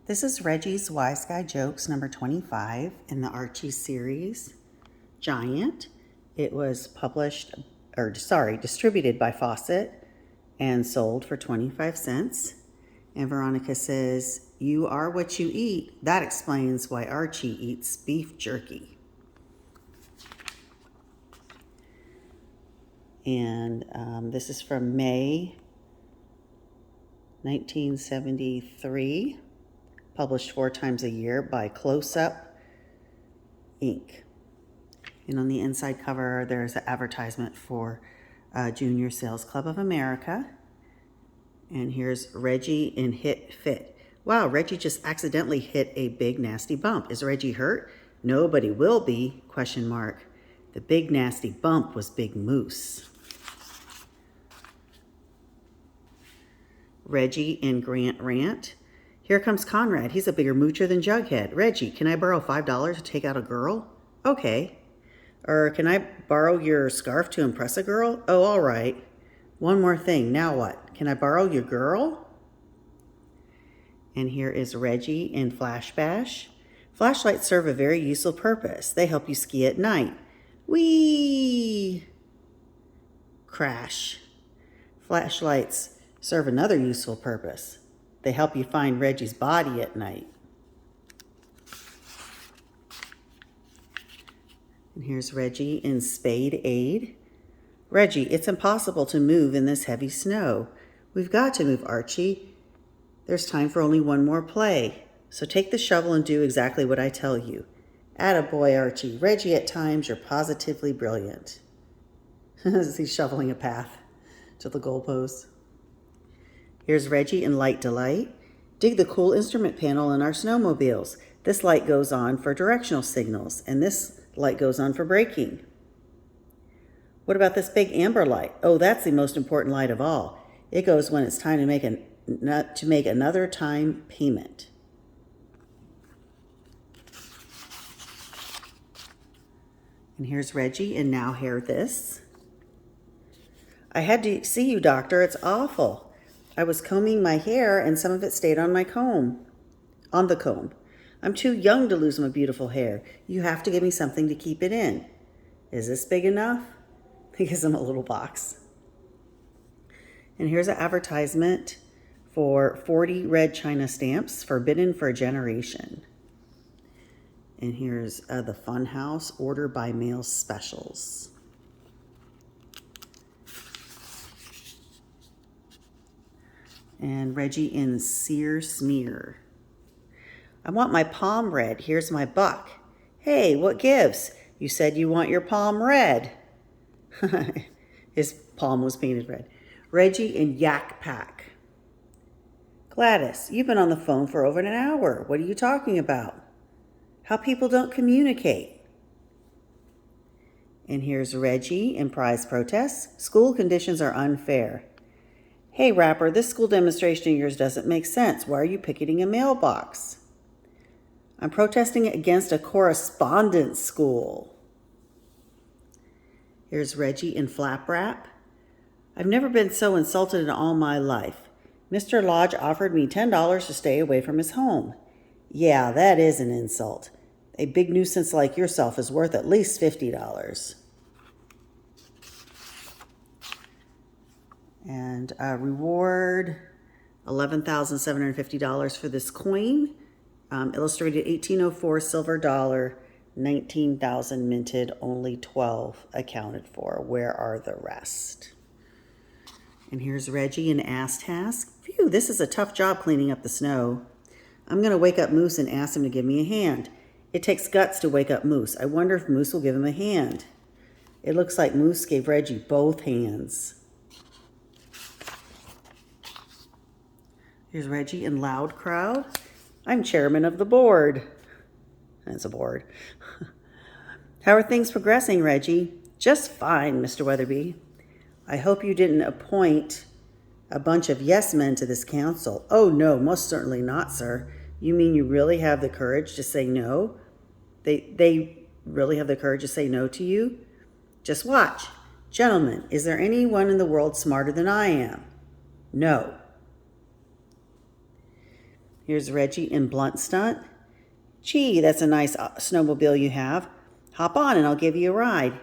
This is Reggie's Wise Guy Jokes number 25 in the Archie Series Giant. It was distributed by Fawcett and sold for 25 cents. And Veronica says, "You are what you eat. That explains why Archie eats beef jerky." And this is from May 1973. Published 4 times a year by Close Up Inc. And on the inside cover, there's an advertisement for Junior Sales Club of America. And here's Reggie in Hit Fit. Wow, Reggie just accidentally hit a big nasty bump. Is Reggie hurt? No, but he will be, ? The big nasty bump was Big Moose. Reggie in Grant Rant. Here comes Conrad. He's a bigger moocher than Jughead. Reggie, can I borrow $5 to take out a girl? Okay. Or can I borrow your scarf to impress a girl? Oh, all right. One more thing. Now what? Can I borrow your girl? And here is Reggie in Flash Bash. Flashlights serve a very useful purpose. They help you ski at night. Whee! Crash. Flashlights serve another useful purpose. They help you find Reggie's body at night. And here's Reggie in Spade Aid. Reggie, it's impossible to move in this heavy snow. We've got to move, Archie. There's time for only one more play. So take the shovel and do exactly what I tell you. Attaboy, Archie. Reggie, at times you're positively brilliant. He's shoveling a path to the goalpost. Here's Reggie in Light Delight. Dig the cool instrument panel in our snowmobiles. This light goes on for directional signals, and this light goes on for braking. What about this big amber light? Oh, that's the most important light of all. It goes when it's time to make another time payment. And here's Reggie in Now Hear This. I had to see you, doctor. It's awful. I was combing my hair and some of it stayed on the comb. I'm too young to lose my beautiful hair. You have to give me something to keep it in. Is this big enough? He gives him a little box. And here's an advertisement for 40 red china stamps, forbidden for a generation. And here's the Funhouse Order by Mail specials. And Reggie in Sear Smear. I want my palm red. Here's my buck. Hey, what gives? You said you want your palm red. His palm was painted red. Reggie in Yak Pack. Gladys, you've been on the phone for over an hour. What are you talking about? How people don't communicate. And here's Reggie in Prize Protests. School conditions are unfair. Hey, Rapper, this school demonstration of yours doesn't make sense. Why are you picketing a mailbox? I'm protesting against a correspondence school. Here's Reggie in Flap Rap. I've never been so insulted in all my life. Mr. Lodge offered me $10 to stay away from his home. Yeah, that is an insult. A big nuisance like yourself is worth at least $50. And reward $11,750 for this coin. Illustrated 1804 silver dollar, 19,000 minted, only 12 accounted for. Where are the rest? And here's Reggie in Ass Task. Phew, this is a tough job cleaning up the snow. I'm going to wake up Moose and ask him to give me a hand. It takes guts to wake up Moose. I wonder if Moose will give him a hand. It looks like Moose gave Reggie both hands. Here's Reggie in Loud Crowd. I'm chairman of the board. That's a board. How are things progressing, Reggie? Just fine, Mr. Weatherby. I hope you didn't appoint a bunch of yes men to this council. Oh, no, most certainly not, sir. You mean you really have the courage to say no? They really have the courage to say no to you? Just watch. Gentlemen, is there anyone in the world smarter than I am? No. Here's Reggie in Blunt Stunt. Gee, that's a nice snowmobile you have. Hop on and I'll give you a ride.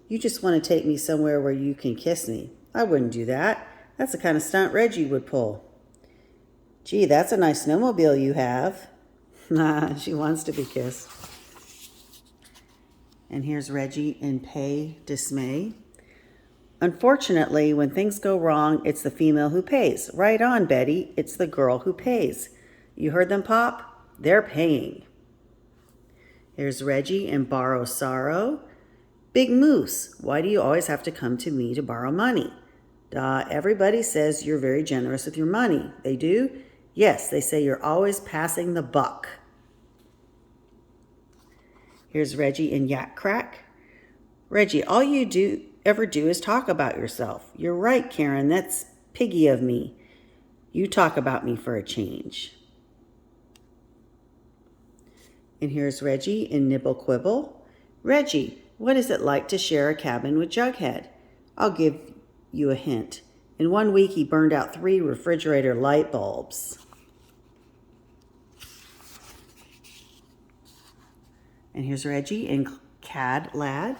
You just want to take me somewhere where you can kiss me. I wouldn't do that. That's the kind of stunt Reggie would pull. Gee, that's a nice snowmobile you have. Nah, she wants to be kissed. And here's Reggie in Pay Dismay. Unfortunately, when things go wrong, it's the female who pays. Right on, Betty. It's the girl who pays. You heard them, Pop? They're paying. Here's Reggie in Borrow Sorrow. Big Moose, why do you always have to come to me to borrow money? Duh, everybody says you're very generous with your money. They do? Yes, they say you're always passing the buck. Here's Reggie in Yak Crack. Reggie, all you ever do is talk about yourself. You're right, Karen, that's piggy of me. You talk about me for a change. And here's Reggie in Nibble Quibble. Reggie, what is it like to share a cabin with Jughead? I'll give you a hint. In 1 week, he burned out 3 refrigerator light bulbs. And here's Reggie in Cad Lad.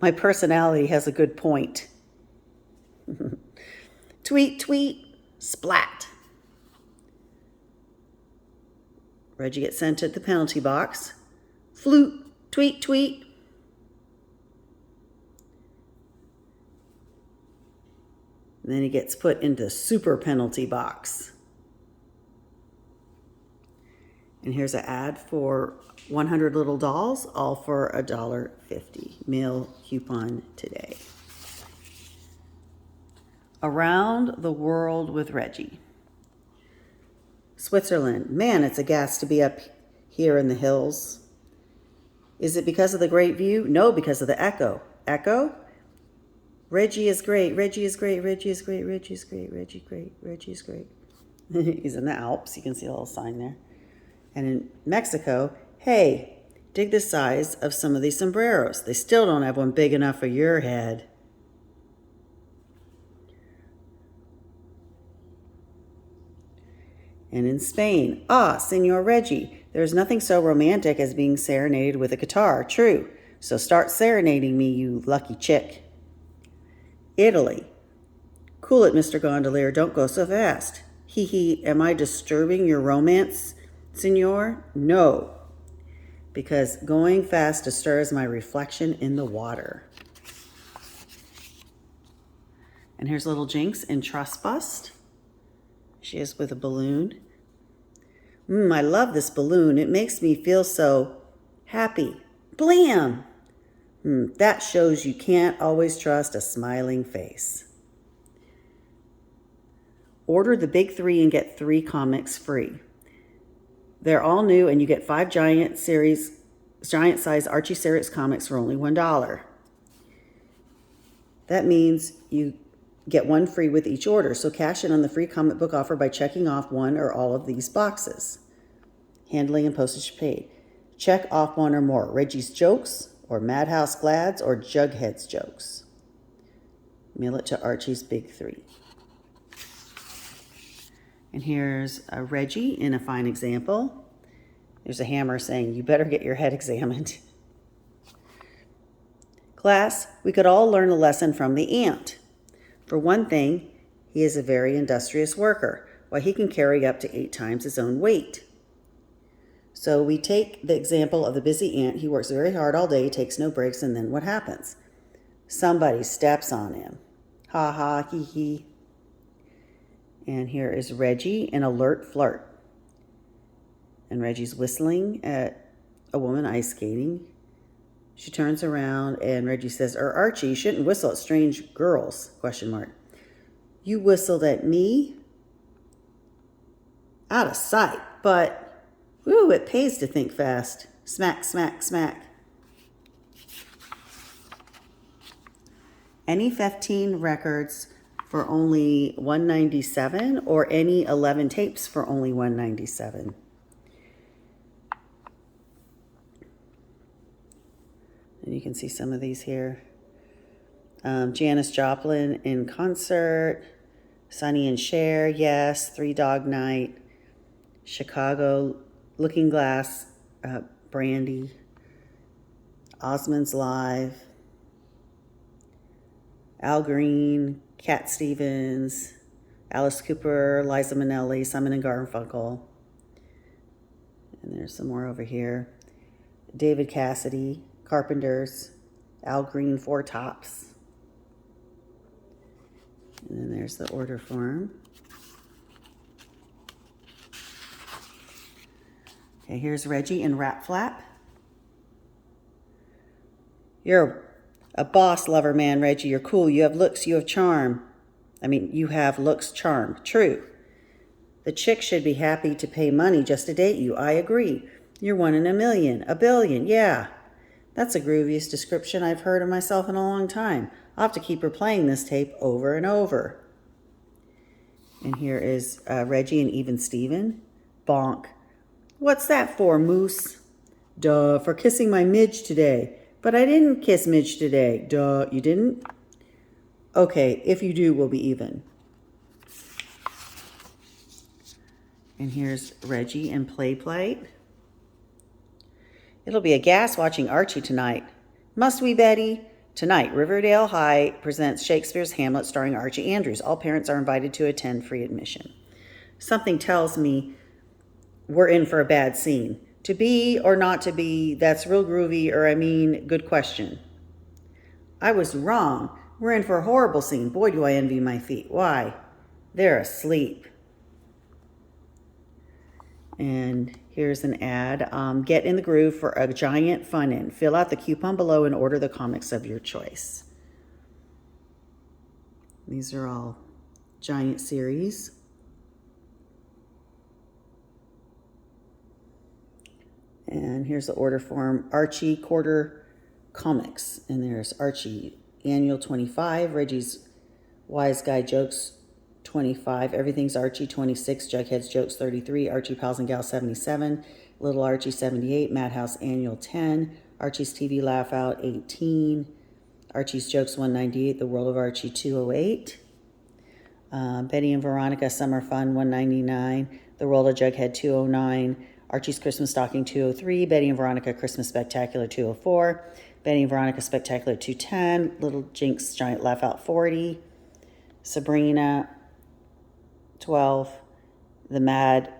My personality has a good point. Tweet, tweet, splat. Reggie gets sent to the penalty box. Flute, tweet, tweet. And then he gets put into super penalty box. And here's an ad for 100 little dolls, all for $1.50. Mail coupon today. Around the World with Reggie. Switzerland. Man, it's a gas to be up here in the hills. Is it because of the great view? No, because of the echo. Echo? Reggie is great. Reggie is great. Reggie is great. Reggie is great. Reggie great. Reggie is great. He's in the Alps. You can see a little sign there. And in Mexico, hey, dig the size of some of these sombreros. They still don't have one big enough for your head. And in Spain, Senor Reggie, there's nothing so romantic as being serenaded with a guitar. True. So start serenading me, you lucky chick. Italy. Cool it, Mr. Gondolier. Don't go so fast. Hee hee, am I disturbing your romance, senor? No, because going fast disturbs my reflection in the water. And here's little Jinx in Trust Bust. She is with a balloon. I love this balloon. It makes me feel so happy. Blam! That shows you can't always trust a smiling face. Order the big 3 and get 3 comics free. They're all new and you get 5 giant size Archie Series comics for only $1. That means you get 1 free with each order. So cash in on the free comic book offer by checking off 1 or all of these boxes. Handling and postage paid. Check off 1 or more. Reggie's Jokes or Madhouse Glads or Jughead's Jokes. Mail it to Archie's Big 3. And here's a Reggie in a fine example. There's a hammer saying, you better get your head examined. Class, we could all learn a lesson from the ant. For one thing, he is a very industrious worker. Why, he can carry up to 8 times his own weight. So we take the example of the busy ant. He works very hard all day, takes no breaks, and then what happens? Somebody steps on him. Ha ha, hee hee. And here is Reggie in Alert Flirt. And Reggie's whistling at a woman ice skating. She turns around and Reggie says, Archie, you shouldn't whistle at strange girls, ? You whistled at me? Out of sight, but, woo, it pays to think fast. Smack, smack, smack. Any 15 records for only $197 or any 11 tapes for only $197. And you can see some of these here. Janis Joplin in concert. Sonny and Cher, yes. 3 Dog Night. Chicago, Looking Glass, Brandy, Osmond's Live, Al Green, Cat Stevens, Alice Cooper, Liza Minnelli, Simon and Garfunkel. And there's some more over here. David Cassidy, Carpenters, Al Green, Four Tops. And then there's the order form. Okay, here's Reggie in Rap Flap. You're a boss lover man, Reggie. You're cool. You have looks. You have charm. You have looks, charm. True. The chick should be happy to pay money just to date you. I agree. You're one in a million. A billion. Yeah. That's the grooviest description I've heard of myself in a long time. I'll have to keep replaying this tape over and over. And here is Reggie and Even Steven. Bonk. What's that for, Moose? Duh, for kissing my midge today. But I didn't kiss Midge today. Duh, you didn't? Okay, if you do, we'll be even. And here's Reggie and Play. It'll be a gas watching Archie tonight. Must we, Betty? Tonight, Riverdale High presents Shakespeare's Hamlet starring Archie Andrews. All parents are invited to attend, free admission. Something tells me we're in for a bad scene. To be or not to be, that's real groovy, or good question. I was wrong. We're in for a horrible scene. Boy, do I envy my feet. Why? They're asleep. And here's an ad. Get in the groove for a giant fun-in. Fill out the coupon below and order the comics of your choice. These are all Giant Series. And here's the order form. Archie Quarter Comics. And there's Archie Annual 25. Reggie's Wise Guy Jokes 25. Everything's Archie 26. Jughead's Jokes 33. Archie Pals and Gals 77. Little Archie 78. Madhouse Annual 10. Archie's TV Laugh Out 18. Archie's Jokes 198. The World of Archie 208. Betty and Veronica Summer Fun 199. The World of Jughead 209. Archie's Christmas Stocking 203, Betty and Veronica Christmas Spectacular 204, Betty and Veronica Spectacular 210, Little Jinx Giant Laugh Out 40, Sabrina 12, The Mad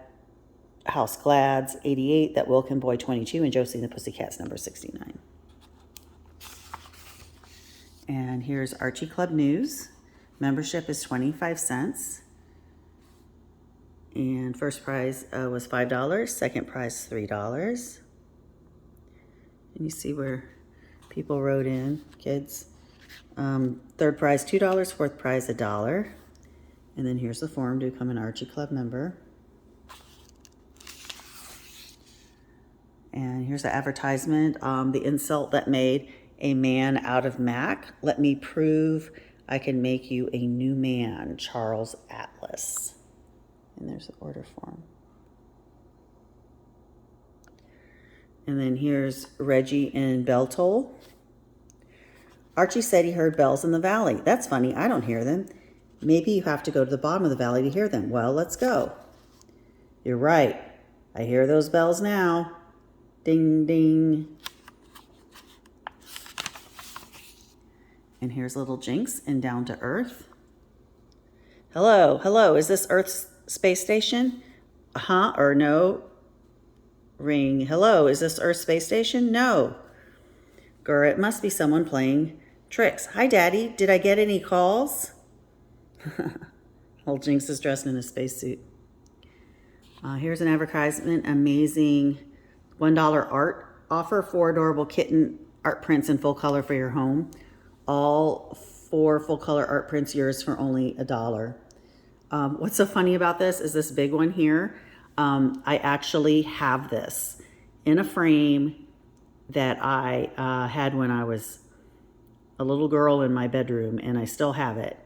House Glads 88, That Wilkin Boy 22, and Josie and the Pussycats number 69. And here's Archie Club News. Membership is 25 cents. And first prize was $5. Second prize, $3. And you see where people wrote in, kids. Third prize, $2. Fourth prize, $1. And then here's the form to become an Archie Club member. And here's the advertisement. The insult that made a man out of Mac. Let me prove I can make you a new man. Charles Atlas. And there's the order form. And then here's Reggie in Bell Toll. Archie said he heard bells in the valley. That's funny. I don't hear them. Maybe you have to go to the bottom of the valley to hear them. Well, let's go. You're right. I hear those bells now. Ding, ding. And here's Little Jinx in Down to Earth. Hello, hello. Is this Earth's space station? Uh-huh or no? Ring. Hello, is this Earth space station? No. Grr, it must be someone playing tricks. Hi, Daddy. Did I get any calls? Old Jinx is dressed in a spacesuit. Here's an advertisement. Amazing $1 art offer. 4 adorable kitten art prints in full color for your home. All 4 full color art prints yours for only $1. What's so funny about this is this big one here. I actually have this in a frame that I had when I was a little girl in my bedroom, and I still have it.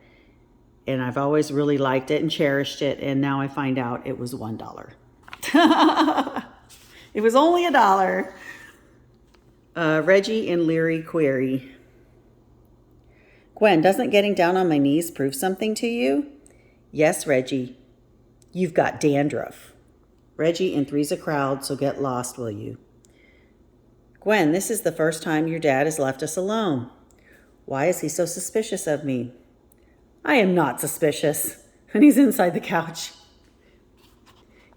And I've always really liked it and cherished it, and now I find out it was $1. It was only $1. Reggie and Leary Query. Gwen, doesn't getting down on my knees prove something to you? Yes, Reggie. You've got dandruff. Reggie, and three's a crowd, so get lost, will you? Gwen, this is the first time your dad has left us alone. Why is he so suspicious of me? I am not suspicious. And he's inside the couch.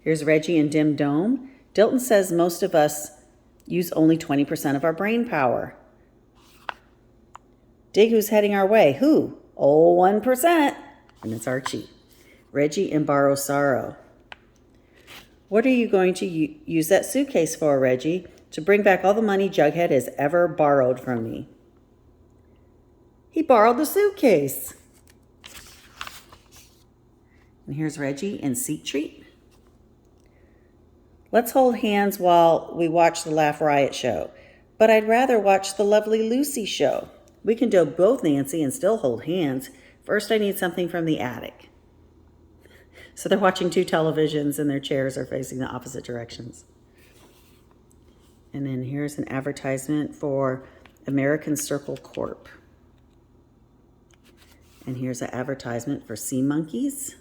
Here's Reggie and Dim Dome. Dilton says most of us use only 20% of our brain power. Dig who's heading our way. Who? Oh, 1%. And it's Archie. Reggie and Borrow Sorrow. What are you going to use that suitcase for, Reggie? To bring back all the money Jughead has ever borrowed from me. He borrowed the suitcase. And here's Reggie and Seat Treat. Let's hold hands while we watch the Laugh Riot show. But I'd rather watch the Lovely Lucy show. We can do both, Nancy, and still hold hands. First, I need something from the attic. So they're watching two televisions and their chairs are facing the opposite directions. And then here's an advertisement for American Circle Corp. And here's an advertisement for Sea Monkeys.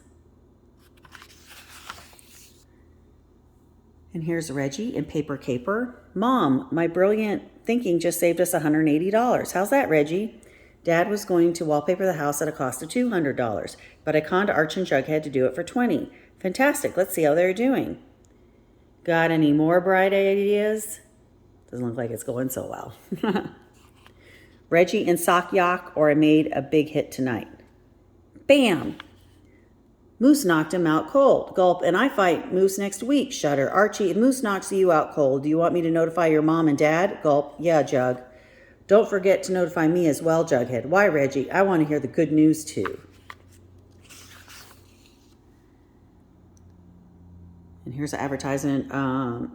And here's Reggie in Paper Caper. Mom, my brilliant thinking just saved us $180. How's that, Reggie? Dad was going to wallpaper the house at a cost of $200, but I conned Arch and Jughead to do it for $20. Fantastic. Let's see how they're doing. Got any more bright ideas? Doesn't look like it's going so well. Reggie and Sock Yak, or I made a big hit tonight. Bam! Moose knocked him out cold. Gulp, and I fight Moose next week. Shudder. Archie, if Moose knocks you out cold, do you want me to notify your mom and dad? Gulp, yeah, Jug. Don't forget to notify me as well, Jughead. Why, Reggie? I want to hear the good news, too. And here's an advertisement.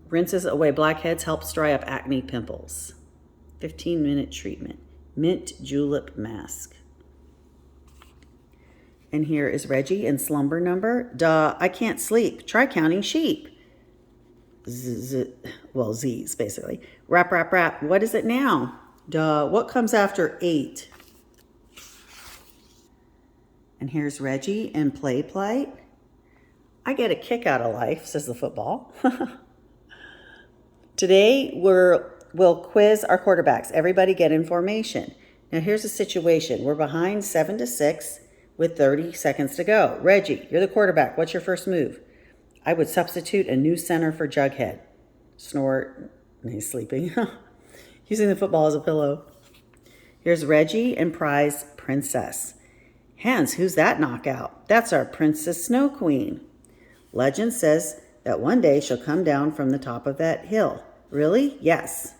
Rinses away blackheads, helps dry up acne pimples. 15-minute treatment. Mint julep mask. And here is Reggie in Slumber Number. Duh, I can't sleep. Try counting sheep. Well, Z's, basically. Rap, rap, rap. What is it now? Duh, what comes after 8? And here's Reggie in Play Plight. I get a kick out of life, says the football. Today, we'll quiz our quarterbacks. Everybody get in formation. Now, here's the situation. We're behind 7-6. With 30 seconds to go. Reggie, you're the quarterback. What's your first move? I would substitute a new center for Jughead. Snort. He's sleeping. Using the football as a pillow. Here's Reggie and Prize Princess. Hans, who's that knockout? That's our Princess Snow Queen. Legend says that one day she'll come down from the top of that hill. Really? Yes.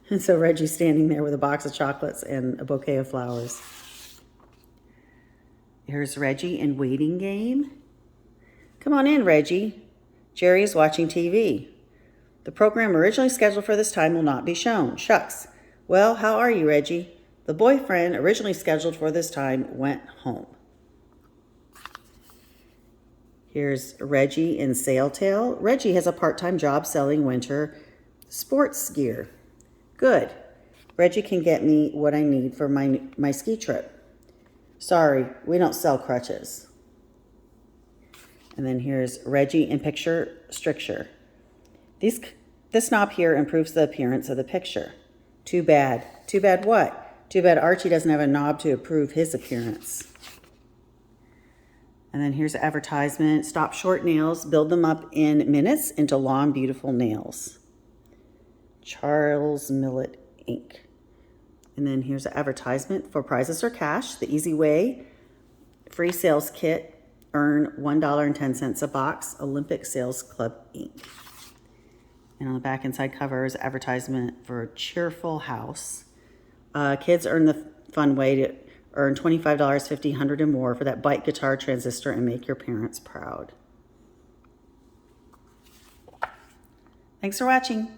And so Reggie's standing there with a box of chocolates and a bouquet of flowers. Here's Reggie in Waiting Game. Come on in, Reggie. Jerry is watching TV. The program originally scheduled for this time will not be shown. Shucks. Well, how are you, Reggie? The boyfriend originally scheduled for this time went home. Here's Reggie in Sailtail. Reggie has a part-time job selling winter sports gear. Good. Reggie can get me what I need for my ski trip. Sorry, we don't sell crutches. And then here's Reggie in Picture Stricture. This knob here improves the appearance of the picture. Too bad. Too bad what? Too bad Archie doesn't have a knob to improve his appearance. And then here's an advertisement. Stop short nails. Build them up in minutes into long, beautiful nails. Charles Millet, Inc. And then here's an advertisement for prizes or cash. The easy way. Free sales kit. Earn $1.10 a box. Olympic Sales Club, Inc. And on the back inside cover is advertisement for Cheerful House. Kids earn the fun way to earn $25, $50, $100, and more for that bike guitar transistor and make your parents proud. Thanks for watching.